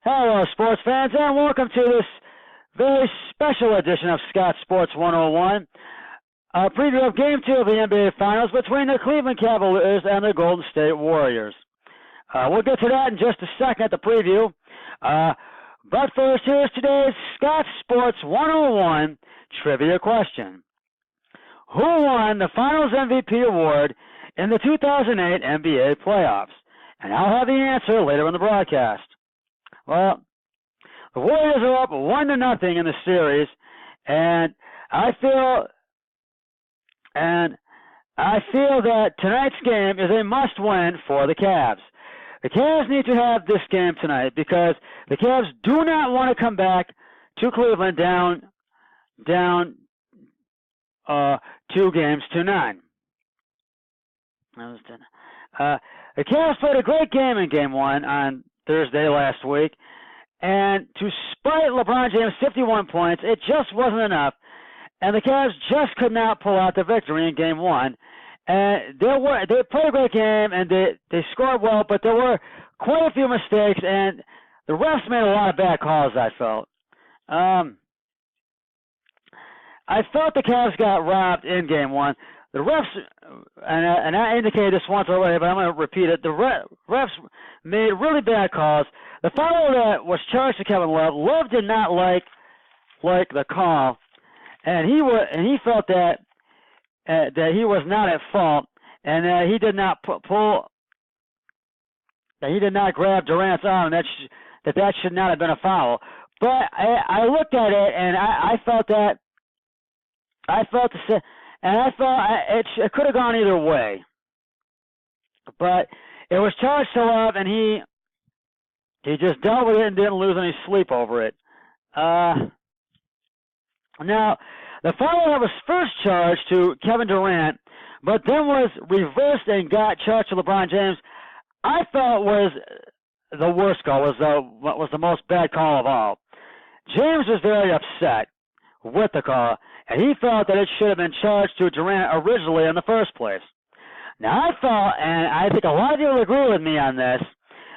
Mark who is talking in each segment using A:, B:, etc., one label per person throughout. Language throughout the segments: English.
A: Hello, sports fans, and welcome to this very special edition of Scott Sports 101, a preview of Game 2 of the NBA Finals between the Cleveland Cavaliers and the Golden State Warriors. We'll get to that in just a second at the preview. But first, here's today's Scott Sports 101 trivia question. Who won the Finals MVP award in the 2008 NBA playoffs? And I'll have the answer later in the broadcast. Well, the Warriors are up 1-0 in the series, and I feel that tonight's game is a must-win for the Cavs. The Cavs need to have this game tonight because the Cavs do not want to come back to Cleveland down 2-9. The Cavs played a great game in Game 1 on Thursday last week, and despite LeBron James' 51 points, it just wasn't enough, and the Cavs just could not pull out the victory in Game 1. And they played a great game, and they scored well, but there were quite a few mistakes, and the refs made a lot of bad calls, I felt. I felt the Cavs got robbed in Game 1. The refs, and I indicated this once already, but I'm going to repeat it. The refs made really bad calls. The foul that was charged to Kevin Love, Love did not like the call, and he felt that he was not at fault, and that he did not he did not grab Durant's arm, and that should not have been a foul. But I looked at it, and I felt it could have gone either way. But it was charged to Love, and he just dealt with it and didn't lose any sleep over it. Now, the foul that was first charged to Kevin Durant, but then was reversed and got charged to LeBron James, I felt was the worst call, was the most bad call of all. James was very upset with the call, and he felt that it should have been charged to Durant originally in the first place. Now, I felt, and I think a lot of you will agree with me on this,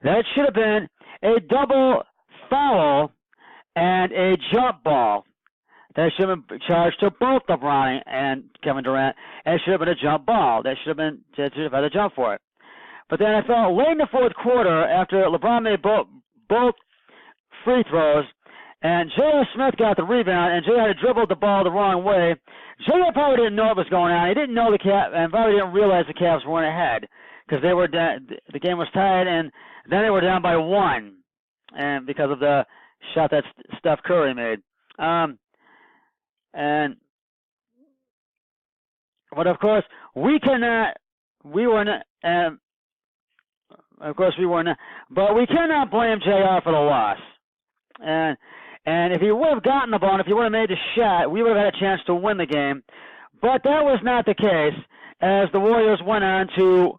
A: that it should have been a double foul and a jump ball. That should have been charged to both LeBron and Kevin Durant, and it should have been a jump ball. They should have had a jump for it. But then I felt late in the fourth quarter, after LeBron made both free throws, and J.R. Smith got the rebound, and J.R. dribbled the ball the wrong way. J.R. probably didn't know what was going on. He didn't know and probably didn't realize the Cavs weren't ahead because they were the game was tied, and then they were down by 1, and because of the shot that Steph Curry made. But of course we cannot. We were not. Of course we were not. But we cannot blame J.R. for the loss. And if he would have gotten the ball, and if he would have made the shot, we would have had a chance to win the game. But that was not the case, as the Warriors went on to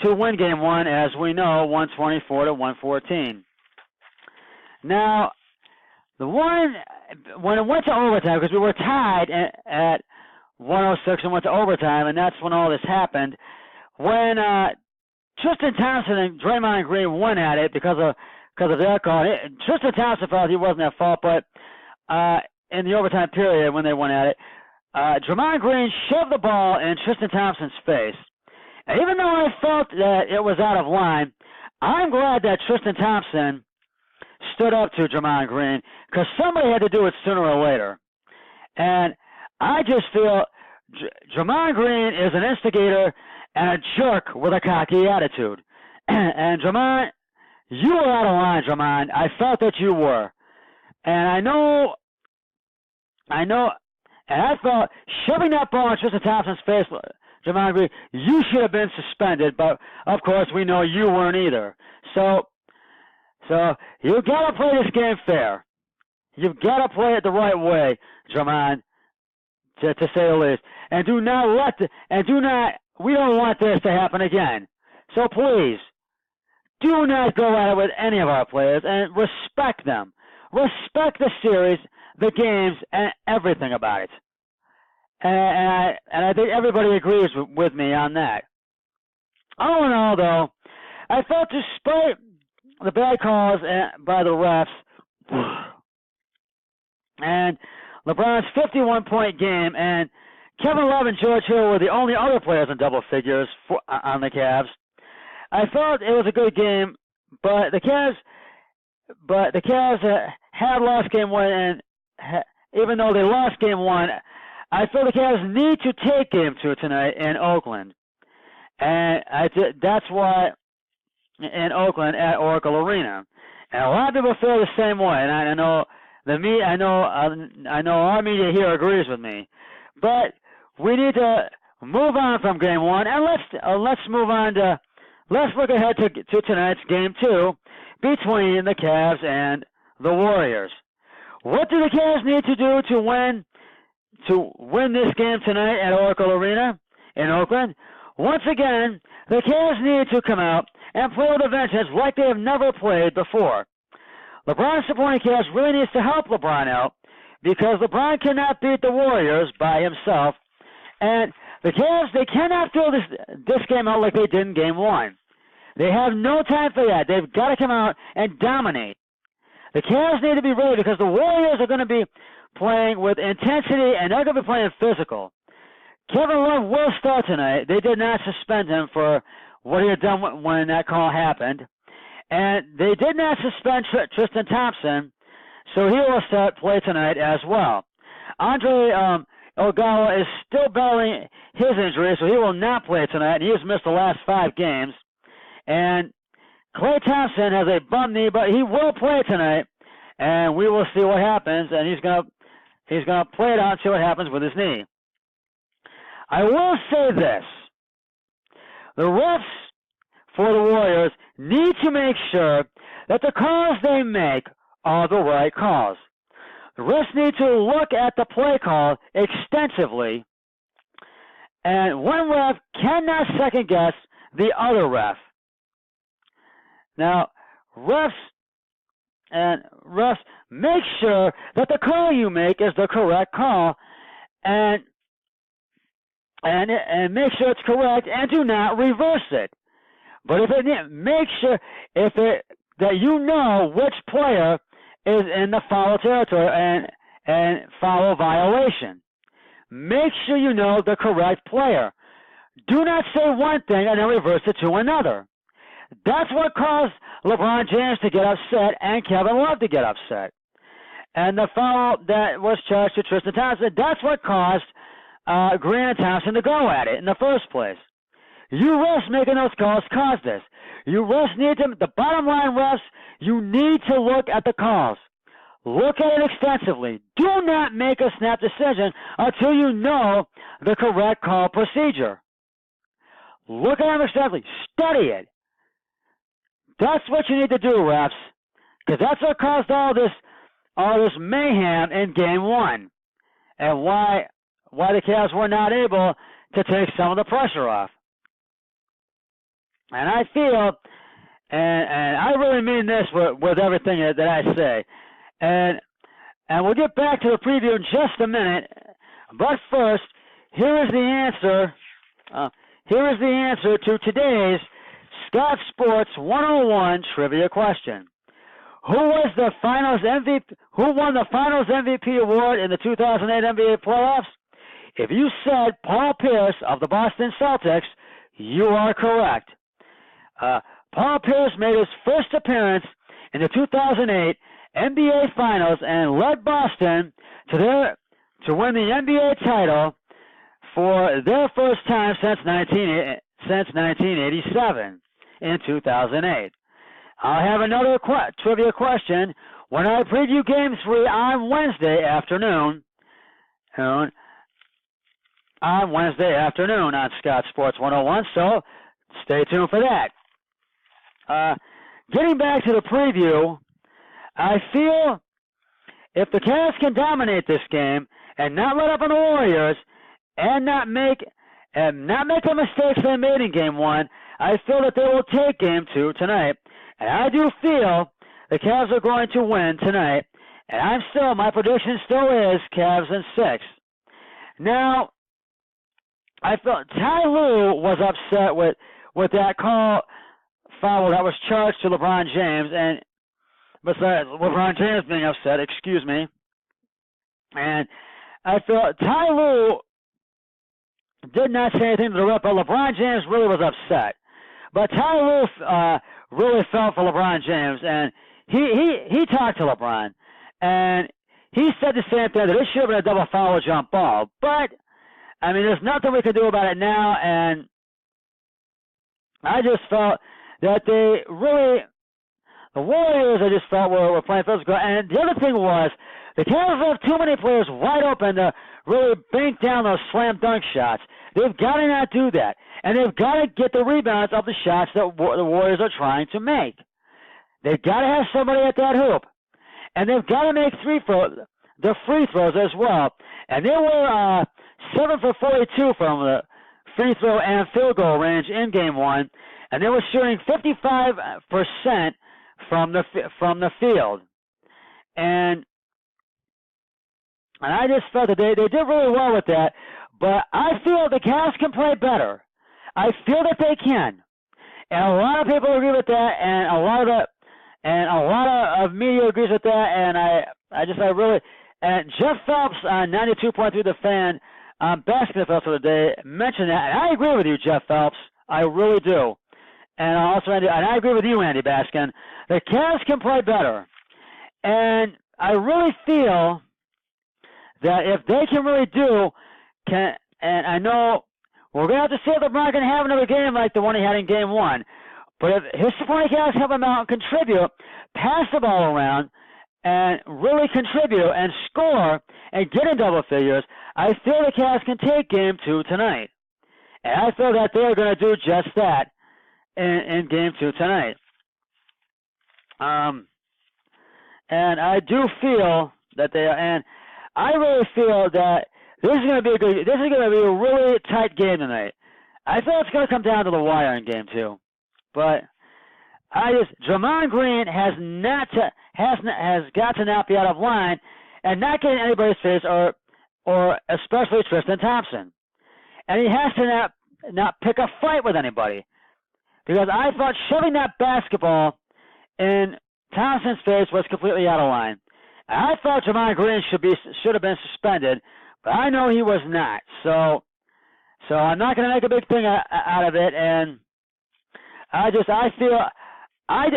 A: win Game 1, as we know, 124-114. Now, when it went to overtime, because we were tied at 106 and went to overtime, and that's when all this happened, when Tristan Thompson and Draymond Green went at it because of their call. Tristan Thompson felt he wasn't at fault, but in the overtime period when they went at it, Draymond Green shoved the ball in Tristan Thompson's face. And even though I felt that it was out of line, I'm glad that Tristan Thompson stood up to Draymond Green, because somebody had to do it sooner or later. And I just feel Draymond Green is an instigator and a jerk with a cocky attitude. And Draymond, you were out of line, Draymond. I felt that you were. And I felt shoving that ball in Tristan Thompson's face, Draymond Green, you should have been suspended, but of course we know you weren't either. So you gotta play this game fair. You've gotta play it the right way, Draymond, to say the least. And we don't want this to happen again. So please, do not go at it with any of our players, and respect them. Respect the series, the games, and everything about it. And I think everybody agrees with me on that. All in all, though, I felt despite the bad calls by the refs, and LeBron's 51-point game, and Kevin Love and George Hill were the only other players in double figures on the Cavs. I thought it was a good game, but the Cavs had lost game one, and even though they lost game one, I feel the Cavs need to take game two tonight in Oakland, and that's why in Oakland at Oracle Arena, and a lot of people feel the same way, and I know our media here agrees with me, but we need to move on from game one, and let's move on to let's look ahead to tonight's game two between the Cavs and the Warriors. What do the Cavs need to do to win this game tonight at Oracle Arena in Oakland? Once again, the Cavs need to come out and play with a vengeance like they have never played before. LeBron's supporting Cavs really needs to help LeBron out because LeBron cannot beat the Warriors by himself, and the Cavs, they cannot throw this game out like they did in game one. They have no time for that. They've got to come out and dominate. The Cavs need to be ready because the Warriors are going to be playing with intensity and they're going to be playing physical. Kevin Love will start tonight. They did not suspend him for what he had done when that call happened. And they did not suspend Tristan Thompson, so he will start play tonight as well. Andre Iguodala is still battling his injury, so he will not play tonight, and he has missed the last 5 games. And Klay Thompson has a bum knee, but he will play tonight, and we will see what happens, and he's gonna play it out and see what happens with his knee. I will say this. The refs for the Warriors need to make sure that the calls they make are the right calls. The refs need to look at the play call extensively, and one ref cannot second guess the other ref. Now, refs make sure that the call you make is the correct call, and make sure it's correct, and do not reverse it. But make sure that you know which player is in the foul territory and foul violation. Make sure you know the correct player. Do not say one thing and then reverse it to another. That's what caused LeBron James to get upset and Kevin Love to get upset. And the foul that was charged to Tristan Thompson, that's what caused Green and Thompson to go at it in the first place. You refs making those calls caused this. You refs need to, the bottom line refs, you need to look at the calls. Look at it extensively. Do not make a snap decision until you know the correct call procedure. Look at it extensively. Study it. That's what you need to do, refs, because that's what caused all this mayhem in Game 1, and why the Cavs were not able to take some of the pressure off. And I feel, and I really mean this with everything that I say, and we'll get back to the preview in just a minute. But first, here is the answer. Here is the answer to today's Scott Sports 101 trivia question. Who was the Finals MVP? Who won the Finals MVP award in the 2008 NBA playoffs? If you said Paul Pierce of the Boston Celtics, you are correct. Paul Pierce made his first appearance in the 2008 NBA Finals and led Boston to win the NBA title for their first time since 1987 in 2008. I'll have another trivia question when I preview Game 3 on Wednesday afternoon. On Scott Sports 101, so stay tuned for that. Getting back to the preview, I feel if the Cavs can dominate this game and not let up on the Warriors and not make the mistakes they made in Game 1, I feel that they will take Game 2 tonight. And I do feel the Cavs are going to win tonight. And my prediction still is Cavs in 6. Now, I felt Ty Lue was upset with that call foul that was charged to LeBron James, and besides LeBron James being upset, excuse me. And I felt Ty Lue did not say anything to the ref, but LeBron James really was upset. But Ty Lue really felt for LeBron James, and he talked to LeBron, and he said the same thing, that it should have been a double foul with jump ball. But, I mean, there's nothing we can do about it now, and I just felt that they really, the Warriors, I just felt were playing physical. And the other thing was, the Cavs have too many players wide open to really bank down those slam dunk shots. They've got to not do that. And they've got to get the rebounds of the shots that the Warriors are trying to make. They've got to have somebody at that hoop. And they've got to make the free throws as well. And they were 7 for 42 from the free throw and field goal range in Game 1. And they were shooting 55% from the field. And I just felt that they did really well with that. But I feel the Cavs can play better. I feel that they can. And a lot of people agree with that, and a lot of media agrees with that, and I really, and Jeff Phelps on 92.3 The Fan, Basketball Phelps of the day, mentioned that, and I agree with you, Jeff Phelps. I really do. And I agree with you, Andy Baskin. The Cavs can play better. And I really feel that if they can really and I know we're going to have to see if LeBron can have another game like the one he had in Game 1. But if his supporting cast help him out and contribute, pass the ball around, and really contribute and score and get in double figures, I feel the Cavs can take Game 2 tonight. And I feel that they're going to do just that in Game 2 tonight. And I do feel that they are, and I really feel that this is going to be a really tight game tonight. I feel it's going to come down to the wire in Game 2. But Draymond Green has got to not be out of line and not get in anybody's face, or especially Tristan Thompson. And he has to not pick a fight with anybody, because I thought shoving that basketball in Thompson's face was completely out of line. And I thought Draymond Green should have been suspended, but I know he was not. So I'm not going to make a big thing out of it, and I feel I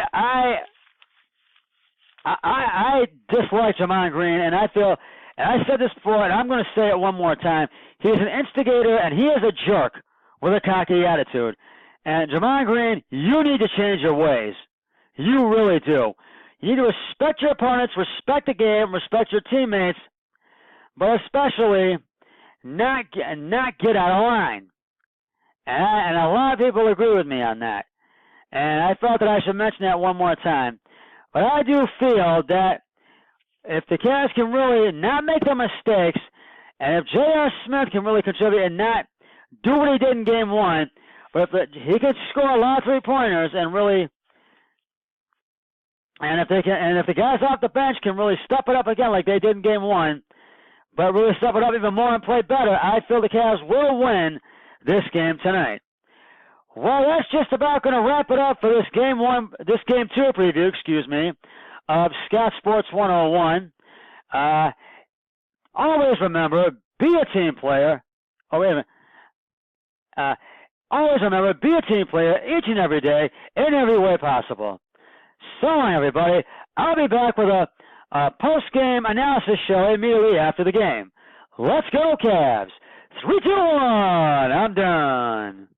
A: dislike Draymond Green, and I feel, and I said this before, and I'm going to say it one more time, he's an instigator, and he is a jerk with a cocky attitude. And Draymond Green, you need to change your ways. You really do. You need to respect your opponents, respect the game, respect your teammates, but especially not get out of line. And a lot of people agree with me on that. And I felt that I should mention that one more time. But I do feel that if the Cavs can really not make their mistakes, and if J.R. Smith can really contribute and not do what he did in Game 1, but if he could score a lot of three-pointers and really, and if the guys off the bench can really step it up again like they did in Game 1, but really step it up even more and play better, I feel the Cavs will win this game tonight. Well, that's just about going to wrap it up for this Game 2 preview, of Scott Sports 101. Always remember, be a team player. Oh, wait a minute. Always remember, be a team player each and every day in every way possible. So long, everybody. I'll be back with a post-game analysis show immediately after the game. Let's go, Cavs. 3, 2, 1. I'm done.